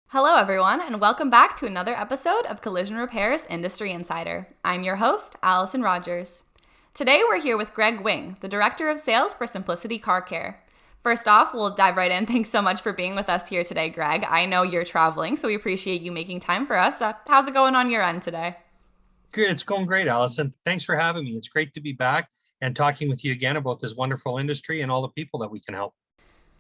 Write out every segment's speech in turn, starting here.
Hello, everyone, and welcome back to another episode of Collision Repair's Industry Insider. I'm your host, Allison Rogers. Today, we're here with Greg Wing, the Director of Sales for Simplicity Car Care. First off, we'll dive right in. Thanks so much for being with us here today, Greg. I know you're traveling, so we appreciate you making time for us. How's it going on your end today? Good. It's going great, Allison. Thanks for having me. It's great to be back and talking with you again about this wonderful industry and all the people that we can help.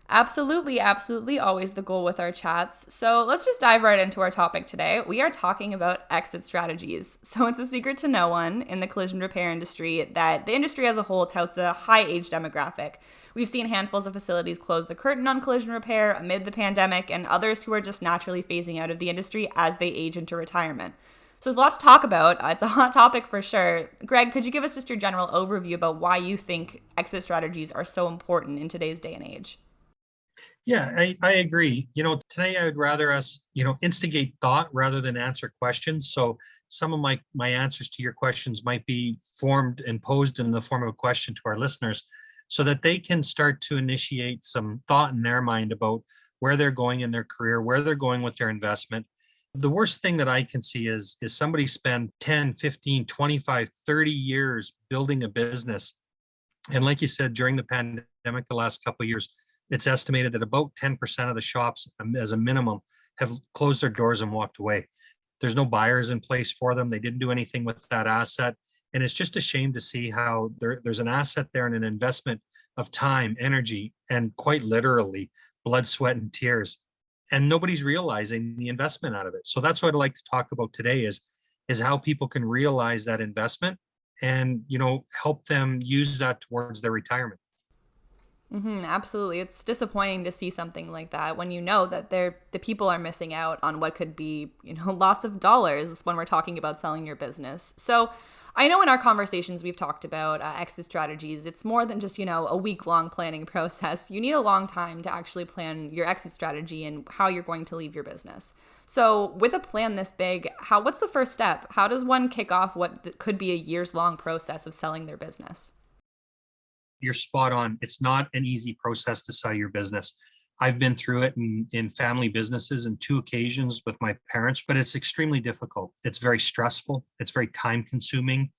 Absolutely, absolutely. Always the goal with our chats. So let's just dive right into our topic today. We are talking about exit strategies. So it's a secret to no one in the collision repair industry that the industry as a whole touts a high age demographic. We've seen handfuls of facilities close the curtain on collision repair amid the pandemic, and others who are just naturally phasing out of the industry as they age into retirement. So there's a lot to talk about. It's a hot topic for sure. Greg, could you give us just your general overview about why you think exit strategies are so important in today's day and age? Yeah, I agree. Today I would rather us, instigate thought rather than answer questions. So some of my answers to your questions might be formed and posed in the form of a question to our listeners so that they can start to initiate some thought in their mind about where they're going in their career, where they're going with their investment. The worst thing that I can see is somebody spend 10, 15, 25, 30 years building a business. And like you said, during the pandemic, the last couple of years, it's estimated that about 10% of the shops, as a minimum, have closed their doors and walked away. There's no buyers in place for them. They didn't do anything with that asset. And it's just a shame to see how there's an asset there and an investment of time, energy, and quite literally blood, sweat, and tears. And nobody's realizing the investment out of it. So that's what I'd like to talk about today is how people can realize that investment and help them use that towards their retirement. Absolutely. It's disappointing to see something like that when you know that the people are missing out on what could be, lots of dollars when we're talking about selling your business. So I know in our conversations we've talked about exit strategies. It's more than just, a week-long planning process. You need a long time to actually plan your exit strategy and how you're going to leave your business. So with a plan this big, what's the first step? How does one kick off what could be a years-long process of selling their business? You're spot on. It's not an easy process to sell your business. I've been through it in family businesses in two occasions with my parents, but it's extremely difficult. It's very stressful. It's very time consuming.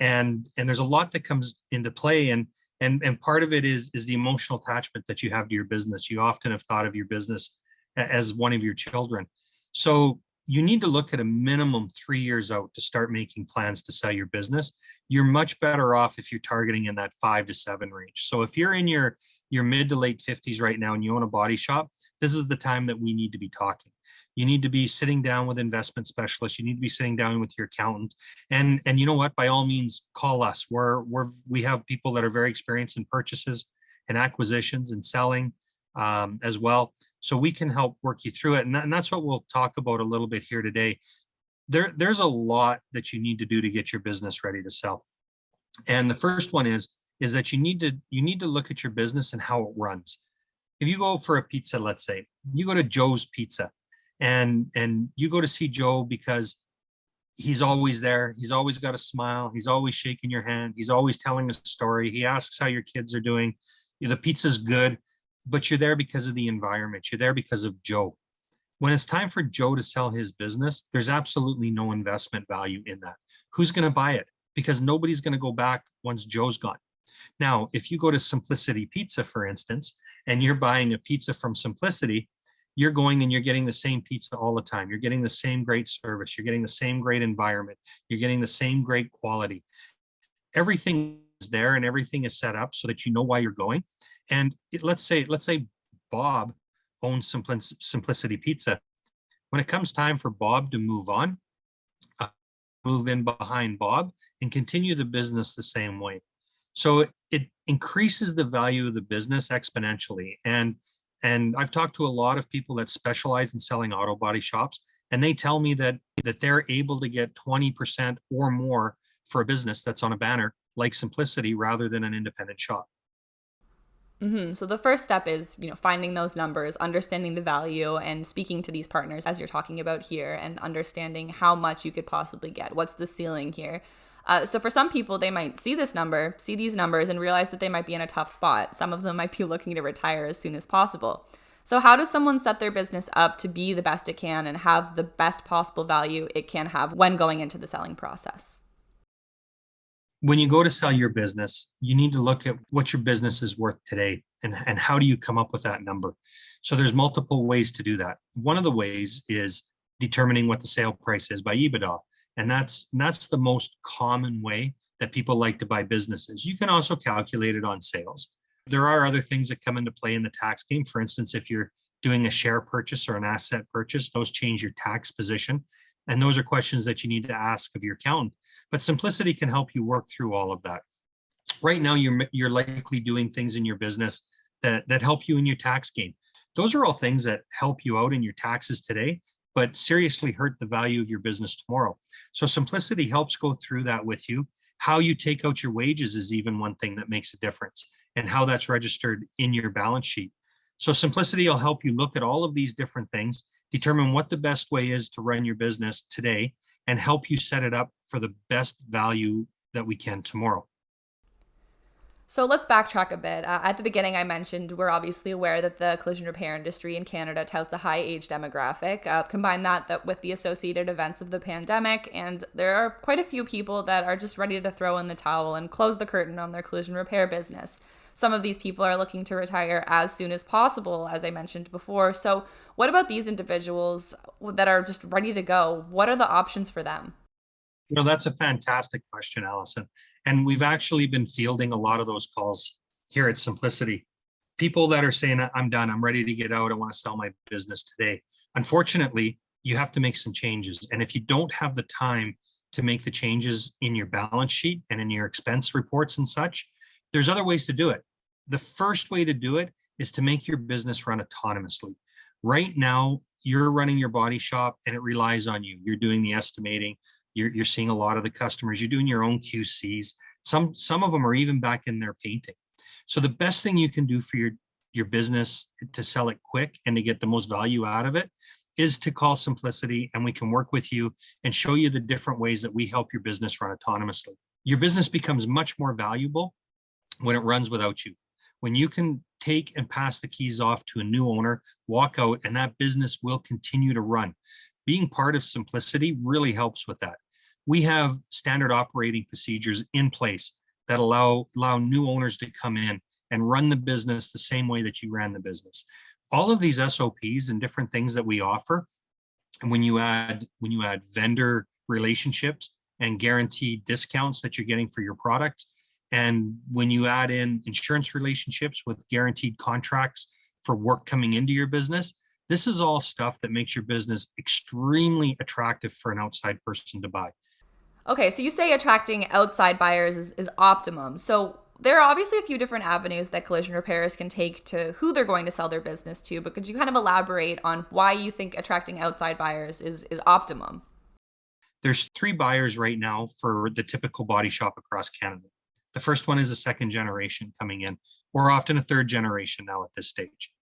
And there's a lot that comes into play. And part of it is the emotional attachment that you have to your business. You often have thought of your business as one of your children. So you need to look at a minimum 3 years out to start making plans to sell your business. You're much better off if you're targeting in that 5 to 7 range. So if you're in your mid to late 50s right now and you own a body shop, this is the time that we need to be talking. You need to be sitting down with investment specialists. You need to be sitting down with your accountant. And you know what? By all means, call us. We have people that are very experienced in purchases and acquisitions and selling as well. So we can help work you through it. And that's what we'll talk about a little bit here today. There's a lot that you need to do to get your business ready to sell. And the first one is that you need to look at your business and how it runs. If you go for a pizza, let's say you go to Joe's Pizza and you go to see Joe because he's always there. He's always got a smile. He's always shaking your hand. He's always telling a story. He asks how your kids are doing. The pizza's good, but you're there because of the environment. You're there because of Joe. When it's time for Joe to sell his business, there's absolutely no investment value in that. Who's going to buy it? Because nobody's going to go back once Joe's gone. Now, if you go to Simplicity Pizza, for instance, and you're buying a pizza from Simplicity, you're going and you're getting the same pizza all the time. You're getting the same great service. You're getting the same great environment. You're getting the same great quality. Everything is there and everything is set up so that you know why you're going. And let's say Bob owns Simplicity Pizza. When it comes time for Bob to move on, uh, move in behind Bob and continue the business the same way. So it increases the value of the business exponentially. And I've talked to a lot of people that specialize in selling auto body shops, and they tell me that they're able to get 20% or more for a business that's on a banner like Simplicity rather than an independent shop. So the first step is, finding those numbers, understanding the value, and speaking to these partners as you're talking about here, and understanding how much you could possibly get. What's the ceiling here? So for some people, they might see these numbers, and realize that they might be in a tough spot. Some of them might be looking to retire as soon as possible. So, how does someone set their business up to be the best it can and have the best possible value it can have when going into the selling process? When you go to sell your business, you need to look at what your business is worth today and how do you come up with that number. So there's multiple ways to do that. One of the ways is determining what the sale price is by EBITDA. And that's the most common way that people like to buy businesses. You can also calculate it on sales. There are other things that come into play in the tax game. For instance, if you're doing a share purchase or an asset purchase, those change your tax position. And those are questions that you need to ask of your accountant. But simplicity can help you work through all of that. Right now, you're likely doing things in your business that help you in your tax game. Those are all things that help you out in your taxes today, but seriously hurt the value of your business tomorrow. So simplicity helps go through that with you. How you take out your wages is even one thing that makes a difference, and how that's registered in your balance sheet. So simplicity will help you look at all of these different things, determine what the best way is to run your business today, and help you set it up for the best value that we can tomorrow. So let's backtrack a bit. At the beginning, I mentioned we're obviously aware that the collision repair industry in Canada touts a high age demographic. Combine that with the associated events of the pandemic, and there are quite a few people that are just ready to throw in the towel and close the curtain on their collision repair business. Some of these people are looking to retire as soon as possible, as I mentioned before. So, what about these individuals that are just ready to go? What are the options for them? That's a fantastic question, Allison. And we've actually been fielding a lot of those calls here at Simplicity. People that are saying, I'm done, I'm ready to get out, I want to sell my business today. Unfortunately, you have to make some changes. And if you don't have the time to make the changes in your balance sheet and in your expense reports and such, there's other ways to do it. The first way to do it is to make your business run autonomously. Right now, you're running your body shop and it relies on you. You're doing the estimating. You're seeing a lot of the customers. You're doing your own QCs. Some of them are even back in their painting. So the best thing you can do for your business to sell it quick and to get the most value out of it is to call Simplicity, and we can work with you and show you the different ways that we help your business run autonomously. Your business becomes much more valuable when it runs without you. When you can take and pass the keys off to a new owner, walk out, and that business will continue to run. Being part of Simplicity really helps with that. We have standard operating procedures in place that allow new owners to come in and run the business the same way that you ran the business. All of these SOPs and different things that we offer, and when you add vendor relationships and guaranteed discounts that you're getting for your product, and when you add in insurance relationships with guaranteed contracts for work coming into your business, this is all stuff that makes your business extremely attractive for an outside person to buy. Okay, so you say attracting outside buyers is optimum. So there are obviously a few different avenues that collision repairers can take to who they're going to sell their business to, but could you kind of elaborate on why you think attracting outside buyers is optimum? There's three buyers right now for the typical body shop across Canada. The first one is a second generation coming in, or often a third generation now at this stage.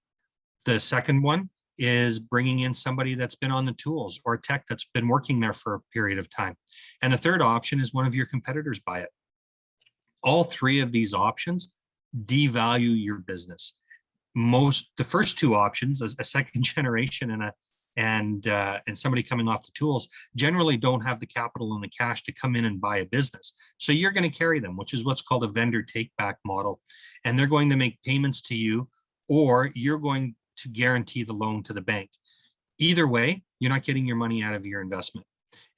The second one is bringing in somebody that's been on the tools or a tech that's been working there for a period of time. And the third option is one of your competitors buy it. All three of these options devalue your business. The first two options, a second generation and somebody coming off the tools, generally don't have the capital and the cash to come in and buy a business. So you're going to carry them, which is what's called a vendor take back model. And they're going to make payments to you, or you're going to guarantee the loan to the bank. Either way, you're not getting your money out of your investment.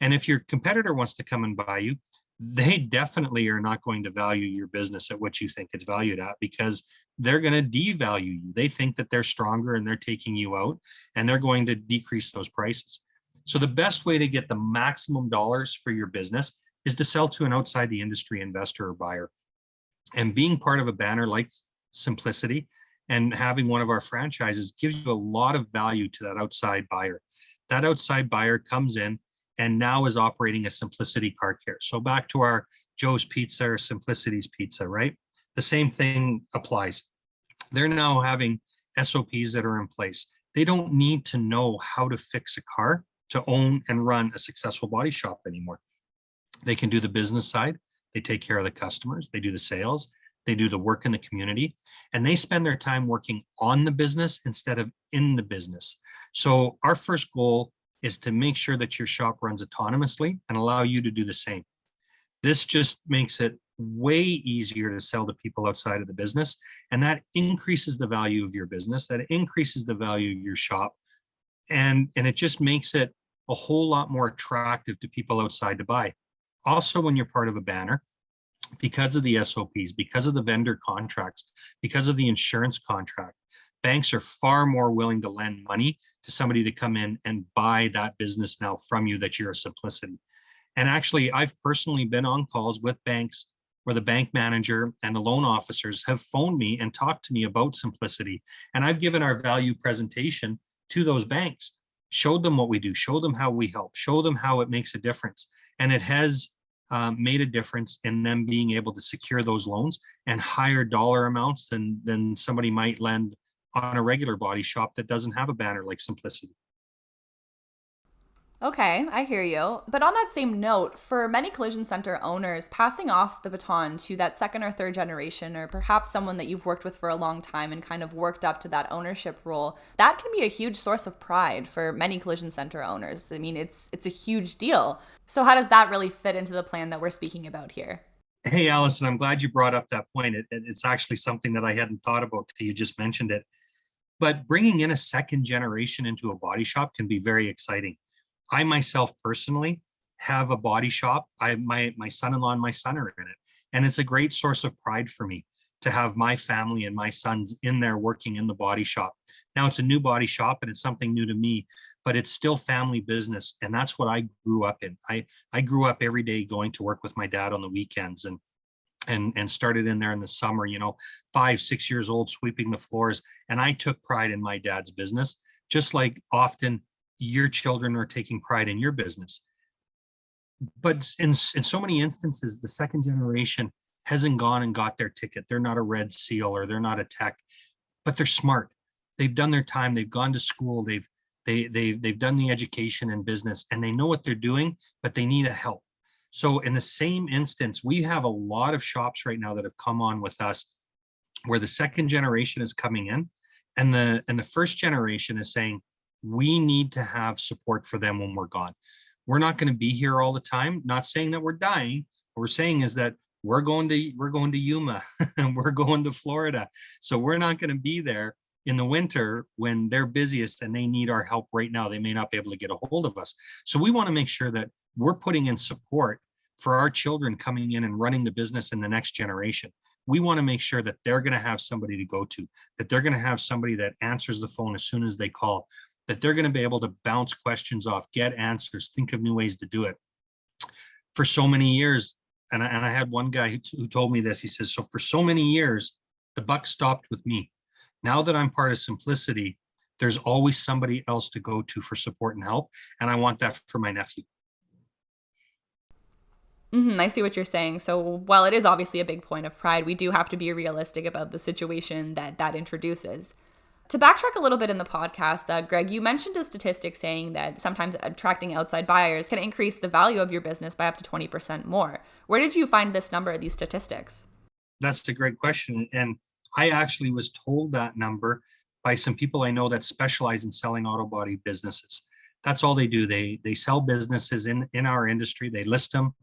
And if your competitor wants to come and buy you, they definitely are not going to value your business at what you think it's valued at, because they're going to devalue you. They think that they're stronger and they're taking you out, and they're going to decrease those prices. So the best way to get the maximum dollars for your business is to sell to an outside the industry investor or buyer. And being part of a banner like Simplicity and having one of our franchises gives you a lot of value to that outside buyer. That outside buyer comes in and now is operating a Simplicity car care. So back to our Joe's Pizza or Simplicity's Pizza, right? The same thing applies. They're now having SOPs that are in place. They don't need to know how to fix a car to own and run a successful body shop anymore. They can do the business side. They take care of the customers. They do the sales. They do the work in the community, and they spend their time working on the business instead of in the business. So our first goal is to make sure that your shop runs autonomously and allow you to do the same. This just makes it way easier to sell to people outside of the business, and that increases the value of your business, that increases the value of your shop, and it just makes it a whole lot more attractive to people outside to buy. Also, when you're part of a banner, because of the SOPs, because of the vendor contracts, because of the insurance contract, banks are far more willing to lend money to somebody to come in and buy that business now from you that you're a Simplicity. And actually, I've personally been on calls with banks where the bank manager and the loan officers have phoned me and talked to me about Simplicity. And I've given our value presentation to those banks, showed them what we do, showed them how we help, show them how it makes a difference. And it has made a difference in them being able to secure those loans and higher dollar amounts than somebody might lend on a regular body shop that doesn't have a banner like Simplicity. Okay, I hear you. But on that same note, for many collision center owners, passing off the baton to that second or third generation, or perhaps someone that you've worked with for a long time and kind of worked up to that ownership role, that can be a huge source of pride for many collision center owners. I mean, it's a huge deal. So how does that really fit into the plan that we're speaking about here? Hey, Allison, I'm glad you brought up that point. It's actually something that I hadn't thought about till you just mentioned it. But bringing in a second generation into a body shop can be very exciting. I myself personally have a body shop. My son-in-law and my son are in it, and it's a great source of pride for me to have my family and my sons in there working in the body shop. Now it's a new body shop and it's something new to me, but it's still family business, and that's what I grew up in. I grew up every day going to work with my dad on the weekends, and started in there in the summer, 5, 6 years old, sweeping the floors. And I took pride in my dad's business, just like often your children are taking pride in your business. But in so many instances, the second generation hasn't gone and got their ticket. They're not a red seal or they're not a tech, but they're smart. They've done their time. They've gone to school. They've done the education and business, and they know what they're doing, but they need a help. So in the same instance, we have a lot of shops right now that have come on with us where the second generation is coming in, and the first generation is saying, we need to have support for them when we're gone. We're not going to be here all the time. Not saying that we're dying. What we're saying is that we're going to Yuma and we're going to Florida. So we're not going to be there in the winter when they're busiest and they need our help right now. They may not be able to get a hold of us. So we want to make sure that we're putting in support for our children coming in and running the business in the next generation. We want to make sure that they're going to have somebody to go to, that they're going to have somebody that answers the phone as soon as they call, that they're going to be able to bounce questions off, get answers, think of new ways to do it. For so many years, and I had one guy who told me this, he says, so for so many years, the buck stopped with me. Now that I'm part of Simplicity, there's always somebody else to go to for support and help. And I want that for my nephew. I see what you're saying. So while it is obviously a big point of pride, we do have to be realistic about the situation that introduces. To backtrack a little bit in the podcast, Greg, you mentioned a statistic saying that sometimes attracting outside buyers can increase the value of your business by up to 20% more. Where did you find this number, these statistics? That's a great question. And I actually was told that number by some people I know that specialize in selling auto body businesses. That's all they do. They sell businesses in our industry. They list them,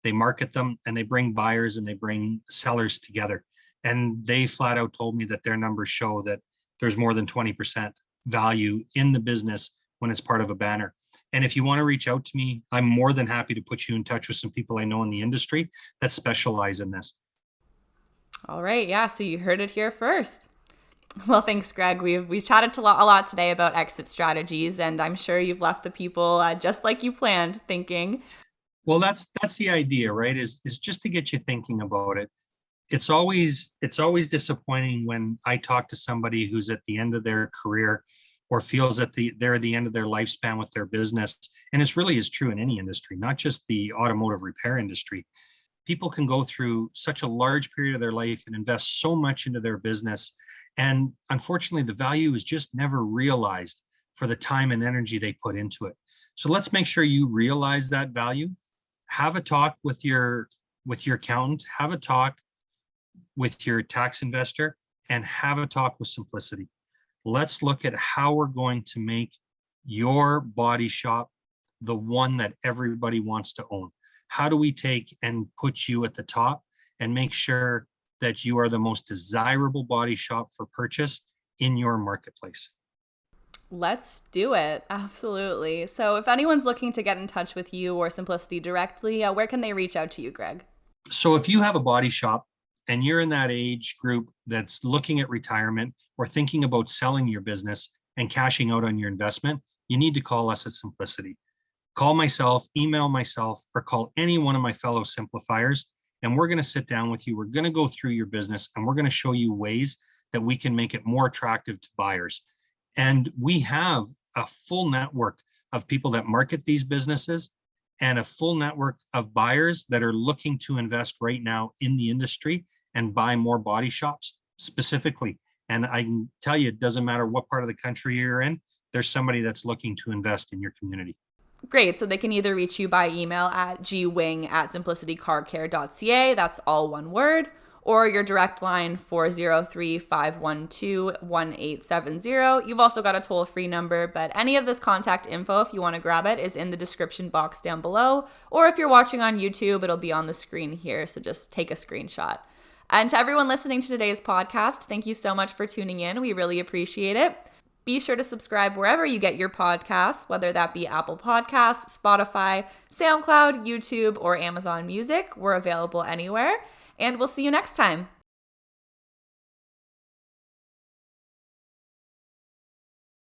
they market them, and they bring buyers and they bring sellers together. And they flat out told me that their numbers show that there's more than 20% value in the business when it's part of a banner. And if you want to reach out to me, I'm more than happy to put you in touch with some people I know in the industry that specialize in this. All right, yeah, so you heard it here first. Well, thanks, Greg. We've chatted a lot today about exit strategies, and I'm sure you've left the people just like you planned, thinking. Well, that's the idea, right? Is just to get you thinking about it. It's always disappointing when I talk to somebody who's at the end of their career or feels that they're at the end of their lifespan with their business. And this really is true in any industry, not just the automotive repair industry. People can go through such a large period of their life and invest so much into their business. And unfortunately, the value is just never realized for the time and energy they put into it. So let's make sure you realize that value. Have a talk with your accountant, have a talk, with your tax investor and have a talk with Simplicity. Let's look at how we're going to make your body shop the one that everybody wants to own. How do we take and put you at the top and make sure that you are the most desirable body shop for purchase in your marketplace? Let's do it. Absolutely. So if anyone's looking to get in touch with you or Simplicity directly, where can they reach out to you, Greg? So if you have a body shop and you're in that age group that's looking at retirement or thinking about selling your business and cashing out on your investment, you need to call us at Simplicity. Call myself, email myself, or call any one of my fellow simplifiers, and we're going to sit down with you. We're going to go through your business and we're going to show you ways that we can make it more attractive to buyers. And we have a full network of people that market these businesses and a full network of buyers that are looking to invest right now in the industry and buy more body shops specifically. And I can tell you, it doesn't matter what part of the country you're in, there's somebody that's looking to invest in your community. Great. So they can either reach you by email at gwing@simplicitycarcare.ca. That's all one word. Or your direct line 403-512-1870. You've also got a toll-free number, but any of this contact info, if you want to grab it, is in the description box down below. Or if you're watching on YouTube, it'll be on the screen here, so just take a screenshot. And to everyone listening to today's podcast, thank you so much for tuning in. We really appreciate it. Be sure to subscribe wherever you get your podcasts, whether that be Apple Podcasts, Spotify, SoundCloud, YouTube, or Amazon Music. We're available anywhere. And we'll see you next time.